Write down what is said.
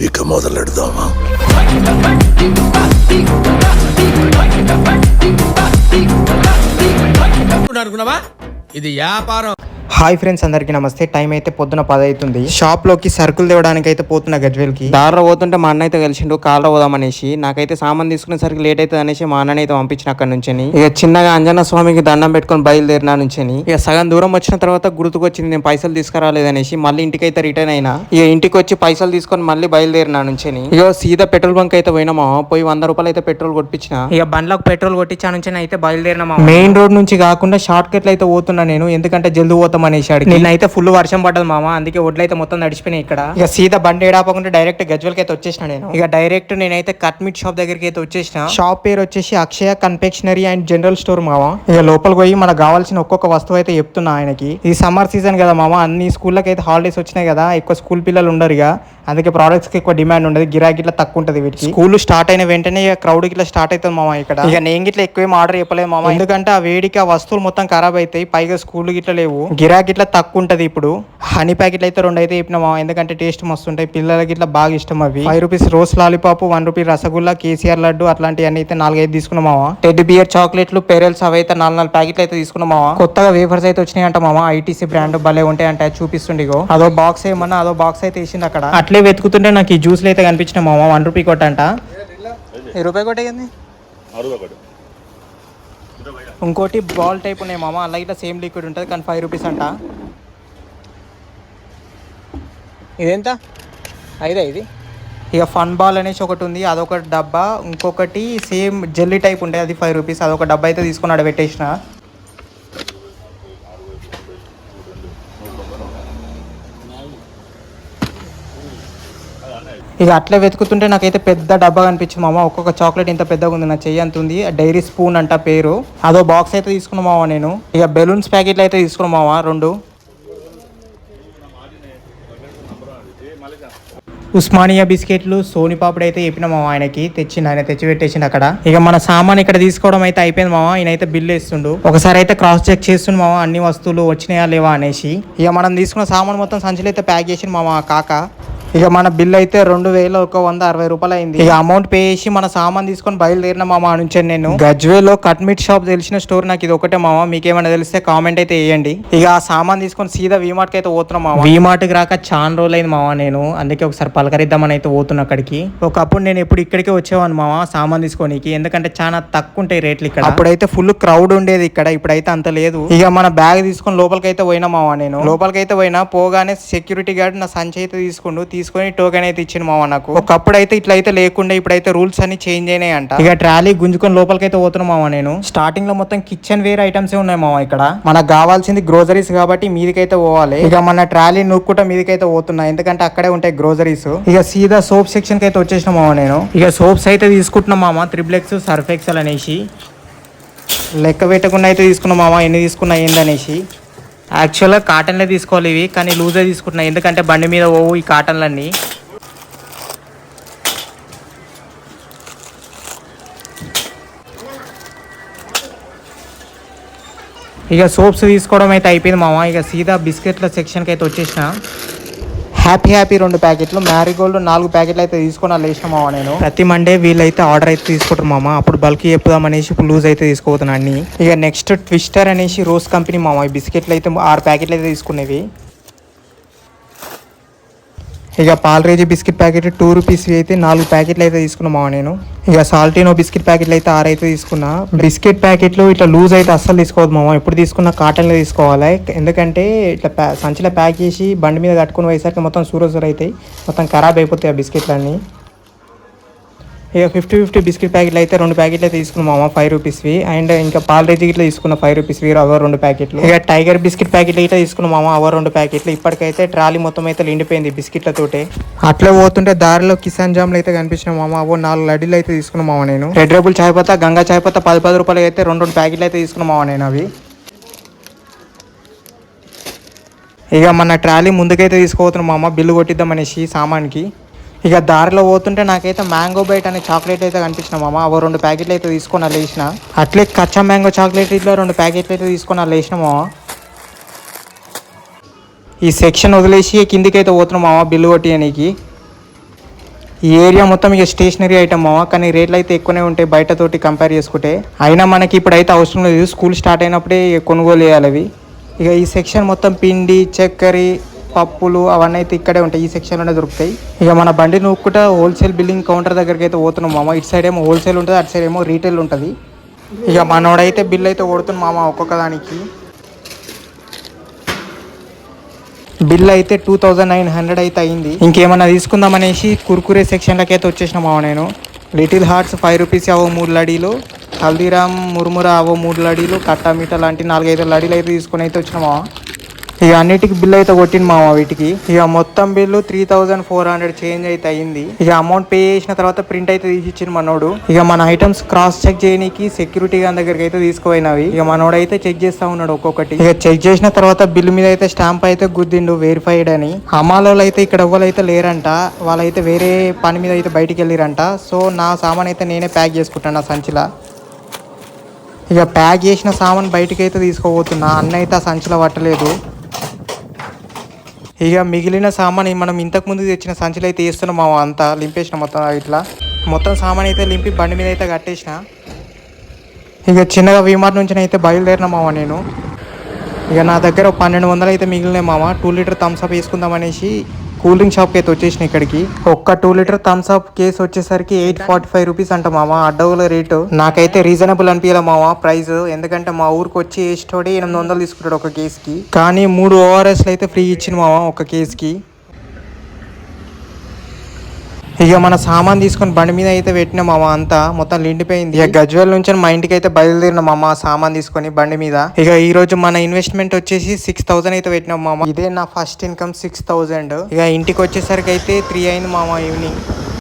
ఇక మొదలెడదామా? అనుకున్నావా ఇది వ్యాపారం. హాయ్ ఫ్రెండ్స్, అందరికీ నమస్తే. టైం అయితే పొద్దున 10 అవుతుంది. షాప్ లోకి సరుకులు తేవడానికి అయితే పోతున్నా గజ్వేల్ కి. దారిలో పోతుంటే మా అన్న అయితే కలిసిండు, కాల్లో పోదామనేసి. నాకైతే సామాన్ తీసుకునేసరికి లేట్ అవుతుంది అనేసి మా అన్న అయితే పంపించిన అక్కడ నుంచి. ఇక చిన్నగా అంజనా స్వామికి దండం పెట్టుకొని బయలుదేరినా నుంచి. ఇక సగం దూరం వచ్చిన తర్వాత గుర్తుకొచ్చింది నేను పైసలు తీసుకురాలేదనేసి. మళ్ళీ ఇంటికి అయితే రిటర్న్ అయినా. ఇక ఇంటికి వచ్చి పైసలు తీసుకొని మళ్ళీ బయలుదేరినా నుంచి. ఇక సీదా పెట్రోల్ బంక్ అయితే పోయినామా, పోయి 100 రూపాయలు అయితే పెట్రోల్ కొట్టించిన. ఇక బండ్లకు పెట్రోల్ కొట్టించా నుంచి అయితే బయలుదేరినా. మెయిన్ రోడ్ నుంచి కాకుండా షార్ట్ కట్లు అయితే పోతున్నా నేను, ఎందుకంటే జల్దీ పోతాం అనేసి. నిన్నైతే ఫుల్ వర్షం పడ్డది మామ, అందుకే ఒడ్లు అయితే మొత్తం నడిచిపోయినాయి ఇక్కడ. ఇక సీదా బండి ఏడాపకుండా డైరెక్ట్ గజ్వెల్కి అయితే వచ్చేసిన నేను. ఇక డైరెక్ట్ నేనైతే కట్ మీట్ షాప్ దగ్గరికి అయితే వచ్చేసిన. షాప్ పేరు వచ్చేసి అక్షయ కన్ఫెక్షనరీ అండ్ జనరల్ స్టోర్ మామ. ఇక లోపలికి పోయి మనకు కావాల్సిన ఒక్కొక్క వస్తువు అయితే చెప్తున్నా ఆయనకి. ఈ సమ్మర్ సీజన్ కదా మామ, అన్ని స్కూళ్ళకి అయితే హాలిడేస్ వచ్చినాయి కదా, ఎక్కువ స్కూల్ పిల్లలు ఉండరు ఇక, అందుకే ప్రోడక్ట్స్ కి ఎక్కువ డిమాండ్ ఉండదు, గిరాకీ ఇట్లా తక్కువ ఉంటుంది వీటికి. స్కూల్ స్టార్ట్ అయిన వెంటనే ఇక క్రౌడ్ ఇట్లా స్టార్ట్ అవుతుంది మామ ఇక్కడ. ఇక నేను గిట్లా ఎక్కువేం ఆర్డర్ చెప్పలేదు మామ, ఎందుకంటే ఆ వేడికి ఆ వస్తువులు మొత్తం ఖరాబ్ అవుతాయి, పైగా స్కూల్ గిట్లా లేవు, గిరాకీ ఇట్లా తక్కువ ఉంటది. ఇప్పుడు హనీ ప్యాకెట్లు అయితే 2 అయితే చెప్పిన మామ, ఎందుకంటే టేస్ట్ మస్తు ఉంటాయి, పిల్లలకి ఇట్లా బాగా ఇష్టం అవి. 5 rupees rose lollipop, 1 rupee rasgulla, KCR laddu అట్లాంటివన్నీ అయితే 4 అయితే తీసుకున్నాం మామ. టెడ్డీ బియర్ చాక్లెట్లు, పెరల్స్ అవి అయితే 4 ప్యాకెట్లు అయితే తీసుకున్నాం మామ. కొత్తగా వేఫర్స్ అయితే వచ్చినాయి అంట మామ, ఐటీసీ బ్రాండ్ భలే ఉంటాయి అంటే చూపిస్తుండిగో. అదో బాక్స్ ఏమన్నా అదో బాక్స్ అయితే వేసింది అక్కడ. అట్లే వెతుకుతుంటే నాకు ఈ జ్యూస్లు అయితే కనిపించిన మామ. 1 రూపీ కొట్టంట. రూపాయి కొట్టేది. ఇంకోటి బాల్ టైప్ ఉన్నాయి మామ, అలాగే ఇట్లా సేమ్ లిక్విడ్ ఉంటుంది కానీ 5 రూపీస్ అంట. ఇదెంత? 5 ఇది. ఇక ఫన్ బాల్ అనేసి ఒకటి ఉంది, అదొక డబ్బా. ఇంకొకటి సేమ్ జెల్లీ టైప్ ఉంటాయి, అది 5 రూపీస్. అదొక డబ్బా అయితే తీసుకున్నాడు, పెట్టేసిన. ఇక అట్లా వెతుకుతుంటే నాకైతే పెద్ద డబ్బా కనిపించింది మామ. ఒక్కొక్క చాక్లెట్ ఇంత పెద్దగా ఉంది, నా చెయ్యి అంత ఉంది. డైరీ స్పూన్ అంట పేరు. అదో బాక్స్ అయితే తీసుకున్నా మామ నేను. ఇక బెలూన్స్ ప్యాకెట్లు అయితే తీసుకున్నా మామ 2. ఉస్మానియా బిస్కెట్లు, సోని పాపడి అయితే చెప్పిన మామ ఆయనకి, తెచ్చిండు ఆయన, తెచ్చి పెట్టేసిండు అక్కడ. ఇక మన సామాన్ ఇక్కడ తీసుకోవడం అయితే అయిపోయింది మామ. ఈయన అయితే బిల్ వేస్తుండు. ఒకసారి అయితే క్రాస్ చెక్ చేస్తుండు మామ, అన్ని వస్తువులు వచ్చినాయా లేవా అనేసి. ఇక మనం తీసుకున్న సామాన్ మొత్తం సంచులు అయితే ప్యాక్ చేసిండు మామ కాక. ఇక మన బిల్ అయితే 2160 రూపాయలు అయింది. ఇక అమౌంట్ పే చేసి మన సామాన్ తీసుకొని బయలుదేరిన మామ నుంచి నేను. గజ్వేల్లో కట్ మీట్ షాప్ తెలిసిన స్టోర్ నాకు ఇది ఒకటే మామ, మీకేమైనా తెలిస్తే కామెంట్ అయితే వేయండి. ఇక ఆ సామాన్ తీసుకొని సీదా వీమార్ట్ కి అయితే పోతున్నాం మామ. వీమార్ట్ కి రాక చాలా రోజులు అయింది మామ నేను, అందుకే ఒకసారి పలకరిద్దామని అయితే పోతున్నా అక్కడికి. ఒకప్పుడు నేను ఎప్పుడు ఇక్కడికే వచ్చేవాను మామ సామాన్ తీసుకోనికి, ఎందుకంటే చాలా తక్కువ ఉంటాయి రేట్లు ఇక్కడ. అప్పుడైతే ఫుల్ క్రౌడ్ ఉండేది ఇక్కడ, ఇప్పుడైతే అంత లేదు. ఇక మన బ్యాగ్ తీసుకొని లోపలికి అయితే పోయినా మామ నేను. లోపలికి అయితే పోయినా, పోగానే సెక్యూరిటీ గార్డ్ నా సంచి అయితే తీసుకొని టోకెన్ అయితే ఇచ్చింది మామ నాకు. ఒకప్పుడు అయితే ఇట్లా అయితే లేకుండా, ఇప్పుడైతే రూల్స్ అన్ని చేంజ్ అయినాయి అంట. ఇక ట్రాలీ గుంజుకొని లోపలికి అయితే పోతున్నా మామ నేను. స్టార్టింగ్ లో మొత్తం కిచెన్ వేర్ ఐటమ్స్ ఉన్నాయి మామ ఇక్కడ. మనకు కావాల్సింది గ్రోసరీస్ కాబట్టి మీదికైతే పోవాలి. ఇక మన ట్రాలీ నూక్కుంటా మీదికైతే పోతున్నా, ఎందుకంటే అక్కడే ఉంటాయి గ్రోసరీస్. ఇక సీదా సోప్ సెక్షన్ కి అయితే వచ్చేసిన మామ నేను. ఇక సోప్స్ అయితే తీసుకుంటున్నా మామ, త్రిబ్లెక్స్, సర్ఫ్ ఎక్సెల్ అనేసి. లెక్క పెట్టకుండా అయితే తీసుకున్నా మామ, ఎన్ని తీసుకున్నా ఏందనేసి. యాక్చువల్గా కాటన్లే తీసుకోవాలి ఇవి, కానీ లూజే తీసుకుంటున్నా, ఎందుకంటే బండి మీద పోవు ఈ కాటన్లన్నీ. ఇక సోప్స్ తీసుకోవడం అయితే అయిపోయింది మామ. ఇక సీదా బిస్కెట్ల సెక్షన్కి అయితే వచ్చేసిన. హ్యాపీ 2 ప్యాకెట్లు, మ్యారీగోల్డ్ 4 ప్యాకెట్లు అయితే తీసుకొని అలా వేసిన మామ నేను. ప్రతి మండే వీళ్ళైతే ఆర్డర్ అయితే తీసుకుంటారు మామ, అప్పుడు బల్క్ చెప్పుదాం అనేసి ఇప్పుడు లూజ్ అయితే తీసుకోపోతున్నా అన్ని. ఇక నెక్స్ట్ ట్విస్టర్ అనేసి రోజ్ కంపెనీ మామ, ఈ బిస్కెట్లు అయితే 6 ప్యాకెట్లు అయితే తీసుకునేవి. ఇక పాలరేజీ బిస్కెట్ ప్యాకెట్ 2 రూపీస్ అయితే 4 ప్యాకెట్లు అయితే తీసుకున్నా మామ నేను. ఇక సాల్టీనో బిస్కెట్ ప్యాకెట్లు అయితే 6 అయితే తీసుకున్నా. బిస్కెట్ ప్యాకెట్లు ఇట్లా లూజ్ అయితే అస్సలు తీసుకోవద్దు మామ, ఎప్పుడు తీసుకున్న కాటన్లో తీసుకోవాలి, ఎందుకంటే ఇట్లా సంచిలో ప్యాక్ చేసి బండి మీద కట్టుకుని పోయేసరికి మొత్తం సూరసూర అవుతాయి, మొత్తం ఖరాబ్ అయిపోతాయి ఆ బిస్కెట్లన్నీ. ఇక 50 బిస్కెట్ ప్యాకెట్లు అయితే 2 ప్యాకెట్లు అయితే తీసుకున్నాం మామ 5 రూపీస్వి. అండ్ ఇంకా పాలరేజీ ఇట్లా తీసుకున్న 5 రూపీస్వి అవో 2 ప్యాకెట్లు. ఇక టైగర్ బిస్కెట్ ప్యాకెట్లు ఇట్లా తీసుకున్నాం మామ, అవో 2 ప్యాకెట్లు. ఇప్పటికైతే ట్రాలీ మొత్తం అయితే నిండిపోయింది బిస్కెట్లతోటే. అట్లా పోతుంటే దారిలో కిసాన్ జామ్లు అయితే కనిపించిన మామ, అవో 4 లడ్డీలు అయితే తీసుకున్నాం మామ నేను. రెడ్ రేబుల్ చాయ్ పత్తా, గంగా చాయ్ పత్తా 10 రూపాయలు అయితే 2 ప్యాకెట్లు అయితే తీసుకున్నాం మామ నేను అవి. ఇక మన ట్రాలీ ముందుకైతే తీసుకోపోతున్నాం మామ, బిల్లు కొట్టిద్దాం అనేసి సామాన్కి. ఇక దారిలో పోతుంటే నాకైతే మ్యాంగో బైట్ అనే చాక్లెట్ అయితే కనిపించిన మామ, అవో 2 ప్యాకెట్లు అయితే తీసుకొని అలా వేసిన. అట్లే కచ్చా మ్యాంగో చాక్లెట్ ఇట్లా 2 ప్యాకెట్లు అయితే తీసుకొని అలా వేసిన మామ. ఈ సెక్షన్ వదిలేసి కిందికి అయితే పోతున్నాం మామ బిల్లు కొట్టియడానికి. ఈ ఏరియా మొత్తం ఇక స్టేషనరీ ఐటమ్ మామ, కానీ రేట్లు అయితే ఎక్కువనే ఉంటాయి బయట తోటి కంపేర్ చేసుకుంటే. అయినా మనకి ఇప్పుడైతే అవసరం లేదు, స్కూల్ స్టార్ట్ అయినప్పుడే కొనుగోలు చేయాలి అవి. ఇక ఈ సెక్షన్ మొత్తం పిండి చక్కెర పప్పులు అవన్నీ అయితే ఇక్కడే ఉంటాయి, ఈ సెక్షన్లోనే దొరుకుతాయి. ఇక మన బండి నూక్కుంటా హోల్సేల్ బిల్లింగ్ కౌంటర్ దగ్గరికి అయితే పోతున్నాం మామ. ఇటు సైడ్ ఏమో హోల్సేల్ ఉంటుంది, అటు సైడ్ ఏమో రీటైల్ ఉంటుంది. ఇక మనోడైతే బిల్ అయితే కొడుతున్నాం మామ ఒక్కొక్క దానికి. బిల్ అయితే 2900 అయితే అయింది. ఇంకేమన్నా తీసుకుందాం అనేసి కుర్కురే సెక్షన్లకి అయితే వచ్చేసిన మావ నేను. లిటిల్ హార్ట్స్ 5 రూపీస్ అవో 3 లడీలు, హల్దీరామ్ మురుమురా అవో 3 లడీలు, కట్టా మీఠా లాంటి 4-5 లడీలు అయితే తీసుకుని అయితే వచ్చిన మావ. ఇక అన్నిటికి బిల్ అయితే కొట్టింది మామ వీటికి. ఇక మొత్తం బిల్లు 3400 చేంజ్ అయితే అయింది. ఇక అమౌంట్ పే చేసిన తర్వాత ప్రింట్ అయితే తీసిచ్చింది మనోడు. ఇక మన ఐటమ్స్ క్రాస్ చెక్ చేయడానికి సెక్యూరిటీ గాని దగ్గరికి అయితే తీసుకుపోయినవి. ఇక మనోడు అయితే చెక్ చేస్తా ఉన్నాడు ఒక్కొక్కటి. ఇక చెక్ చేసిన తర్వాత బిల్లు మీద అయితే స్టాంప్ అయితే గుద్దిండు వెరిఫైడ్ అని. అమ్మాలో అయితే ఇక్కడ ఎవ్వరైతే లేరంట, వాళ్ళైతే వేరే పని మీద అయితే బయటికి వెళ్ళిరంట. సో నా సామాన్ అయితే నేనే ప్యాక్ చేసుకుంటాను నా సంచిలా. ఇక ప్యాక్ చేసిన సామాన్ బయటికి అయితే తీసుకోబోతున్నా. అన్న అయితే ఆ సంచిలో పట్టలేదు. ఇక మిగిలిన సామాన్ మనం ఇంతకుముందు తెచ్చిన సంచులు అయితే వేస్తున్నాం మామ, అంతా లింపేసిన మొత్తం ఇట్లా. మొత్తం సామాన్ అయితే లింపి బండి మీద అయితే కట్టేసిన. ఇక చిన్నగా విమార్ నుంచి అయితే బయలుదేరిన మామ నేను. ఇక నా దగ్గర 1200 అయితే మిగిలినాయి మామ. 2 లీటర్ థమ్స్అప్ వేసుకుందాం అనేసి కూల్ డ్రింక్ షాప్కి అయితే వచ్చేసిన ఇక్కడికి. ఒక్క 2 లీటర్ థమ్స్అప్ కేసు వచ్చేసరికి 845 రూపీస్ అంట మామ, అడ్డవుల రేటు. నాకైతే రీజనబుల్ అనిపించాలి మామ ప్రైస్, ఎందుకంటే మా ఊరికి వచ్చి వేసేటోడే 800 తీసుకుంటాడు ఒక కేసుకి. కానీ 3 ORSలు అయితే ఫ్రీ ఇచ్చింది మామ ఒక కేసుకి. ఇక మన సామాన్ తీసుకొని బండి మీద అయితే పెట్టిన మామ, అంతా మొత్తం నిండిపోయింది. ఇక గజ్వేల్ నుంచి మా ఇంటికి అయితే బయలుదేరిన మామ సామాన్ తీసుకొని బండి మీద. ఇక ఈ రోజు మన ఇన్వెస్ట్మెంట్ వచ్చేసి 6000 అయితే పెట్టినాం మామ. ఇదే నా ఫస్ట్ ఇన్కమ్ 6000. ఇక ఇంటికి వచ్చేసరికి అయితే 3 అయింది మామ ఈవినింగ్.